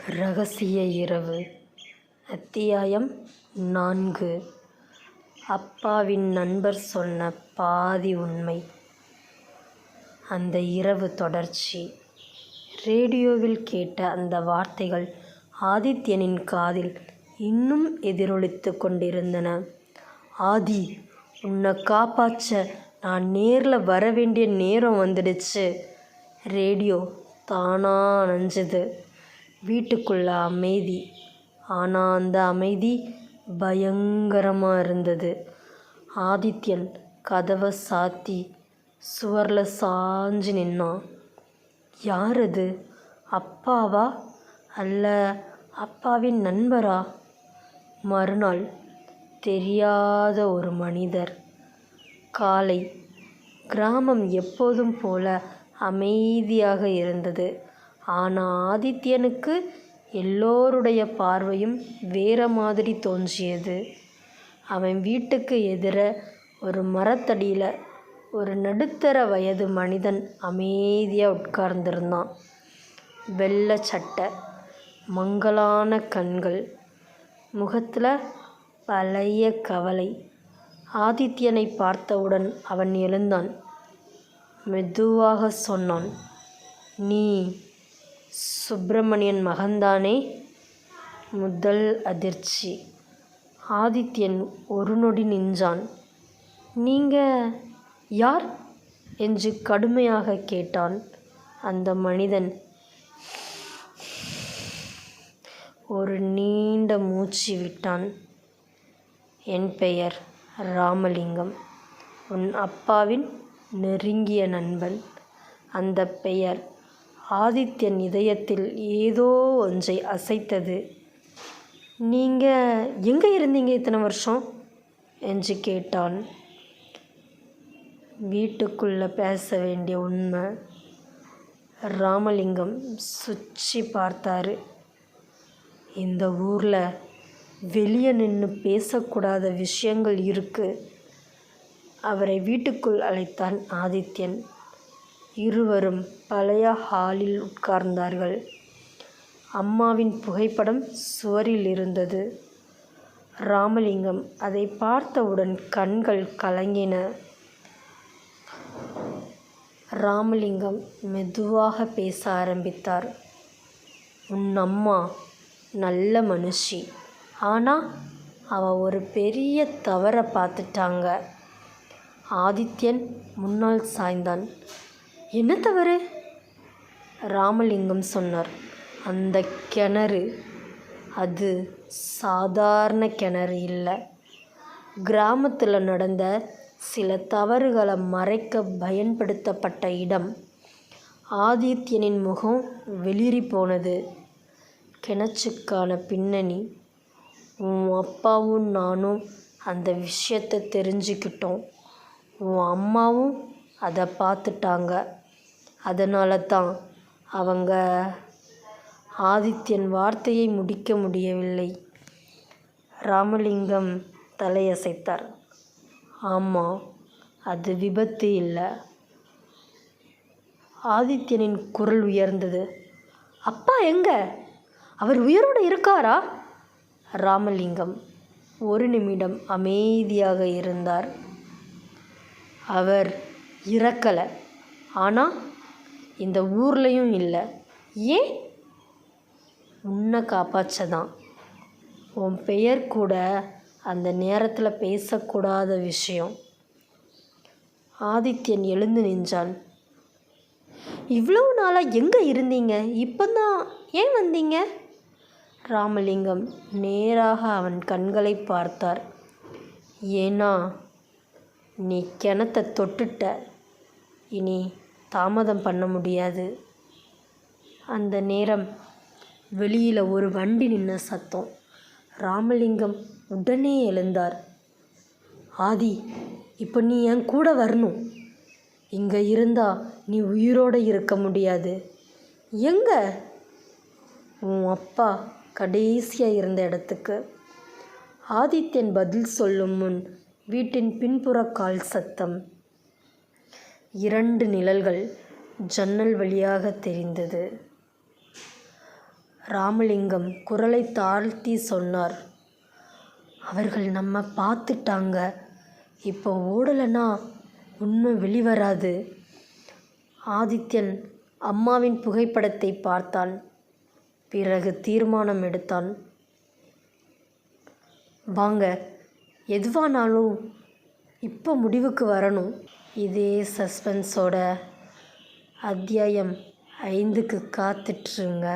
இரகசிய இரவு. அத்தியாயம் 4. அப்பாவின் நண்பர் சொன்ன பாதி உண்மை. அந்த இரவு தொடர்ச்சி. ரேடியோவில் கேட்ட அந்த வார்த்தைகள் ஆதித்யனின் காதில் இன்னும் எதிரொலித்து கொண்டிருந்தன. ஆதி, உன்னை காப்பாற்ற நான் நேரில் வர வேண்டிய நேரம் வந்துடுச்சு. ரேடியோ தானா அணைஞ்சது. வீட்டுக்குள்ள அமைதி. ஆனால் அந்த அமைதி பயங்கரமாக இருந்தது. ஆதித்யன் கதவை சாத்தி சுவரில் சாஞ்சு நின்னான். யார் அது? அப்பாவா அல்ல அப்பாவின் நண்பரா? மறுநாள். தெரியாத ஒரு மனிதர். காலை. கிராமம் எப்போதும் போல அமைதியாக இருந்தது. ஆனால் ஆதித்யனுக்கு எல்லோருடைய பார்வையும் வேற மாதிரி தோன்றியது. அவன் வீட்டுக்கு எதிர ஒரு மரத்தடியில் ஒரு நடுத்தர வயது மனிதன் அமைதியாக உட்கார்ந்திருந்தான். வெள்ளை சட்டை, மங்கலான கண்கள், முகத்தில் பழைய கவலை. ஆதித்யனை பார்த்தவுடன் அவன் எழுந்தான். மெதுவாக சொன்னான், நீ சுப்பிரமணியன் மகன்தானே? முதல் அதிர்ச்சி. ஆதித்யன் ஒரு நொடி நின்றான். நீங்க யார் என்று கடுமையாக கேட்டான். அந்த மனிதன் ஒரு நீண்ட மூச்சு விட்டான். என் பெயர் ராமலிங்கம். உன் அப்பாவின் நெருங்கிய நண்பன். அந்த பெயர் ஆதித்யன் இதயத்தில் ஏதோ ஒன்றை அசைத்தது. நீங்கள் எங்கே இருந்தீங்க இத்தனை வருஷம் என்று கேட்டான். வீட்டுக்குள்ளே பேச வேண்டிய உண்மை. ராமலிங்கம் சுற்றி பார்த்தாரு. இந்த ஊரில் வெளியே நின்று பேசக்கூடாத விஷயங்கள் இருக்குது. அவரை வீட்டுக்குள் அழைத்தான் ஆதித்யன். இருவரும் பழைய ஹாலில் உட்கார்ந்தார்கள். அம்மாவின் புகைப்படம் சுவரில் இருந்தது. ராமலிங்கம் அதை பார்த்தவுடன் கண்கள் கலங்கின. ராமலிங்கம் மெதுவாக பேச ஆரம்பித்தார். உன் அம்மா நல்ல மனுஷி. ஆனால் அவள் ஒரு பெரிய தவறை பார்த்துட்டாங்க. ஆதித்யன் முன்னால் சாய்ந்தான். என்ன தவறு? ராமலிங்கம் சொன்னார். அந்த கிணறு, அது சாதாரண கிணறு இல்லை. கிராமத்தில் நடந்த சில தவறுகளை மறைக்க பயன்படுத்தப்பட்ட இடம். ஆதித்யனின் முகம் வெளிரி போனது. கிணற்றுக்கான பின்னணி. உன் அப்பாவும் நானும் அந்த விஷயத்தை தெரிஞ்சுக்கிட்டோம். உன் அம்மாவும் அதை பார்த்துட்டாங்க. அதனால தான் அவங்க. ஆதித்யன் வார்த்தையை முடிக்க முடியவில்லை. ராமலிங்கம் தலையசைத்தார். ஆமாம், அது விபத்து இல்லை. ஆதித்யனின் குரல் உயர்ந்தது. அப்பா எங்க? அவர் உயிரோடு இருக்காரா? ராமலிங்கம் ஒரு நிமிடம் அமைதியாக இருந்தார். அவர் இறக்கலை. ஆனால் இந்த ஊர்லேயும் இல்லை. ஏன்? உன்னை காப்பாற்றதான். உன் பெயர் கூட அந்த நேரத்தில் பேசக்கூடாத விஷயம். ஆதித்யன் எழுந்து நின்றான். இவ்வளவு நாளாக எங்கே இருந்தீங்க? இப்போதான் ஏன் வந்தீங்க? ராமலிங்கம் நேராக அவன் கண்களை பார்த்தார். ஏன்னா நீ கிணத்தை தொட்டுட்ட. இனி தாமதம் பண்ண முடியாது. அந்த நேரம் வெளியில் ஒரு வண்டி நின்ன சத்தம். ராமலிங்கம் உடனே எழுந்தார். ஆதி, இப்போ நீ என் கூட வரணும். இங்கே இருந்தால் நீ உயிரோடு இருக்க முடியாது. எங்கே? உன் அப்பா கடைசியாக இருந்த இடத்துக்கு. ஆதித்யன் பதில் சொல்லும் முன் வீட்டின் பின்புற கால் சத்தம். 2 நிழல்கள் ஜன்னல் வழியாக தெரிந்தது. ராமலிங்கம் குரலை தாழ்த்தி சொன்னார். அவர்கள் நம்ம பார்த்துட்டாங்க. இப்போ ஓடலைன்னா உண்மை வெளிவராது. ஆதித்யன் அம்மாவின் புகைப்படத்தை பார்த்தான். பிறகு தீர்மானம் எடுத்தான். வாங்க, எதுவானாலும் இப்போ முடிவுக்கு வரணும். இதே சஸ்பென்ஸோட அத்தியாயம் 5க்கு காத்துட்ருங்க.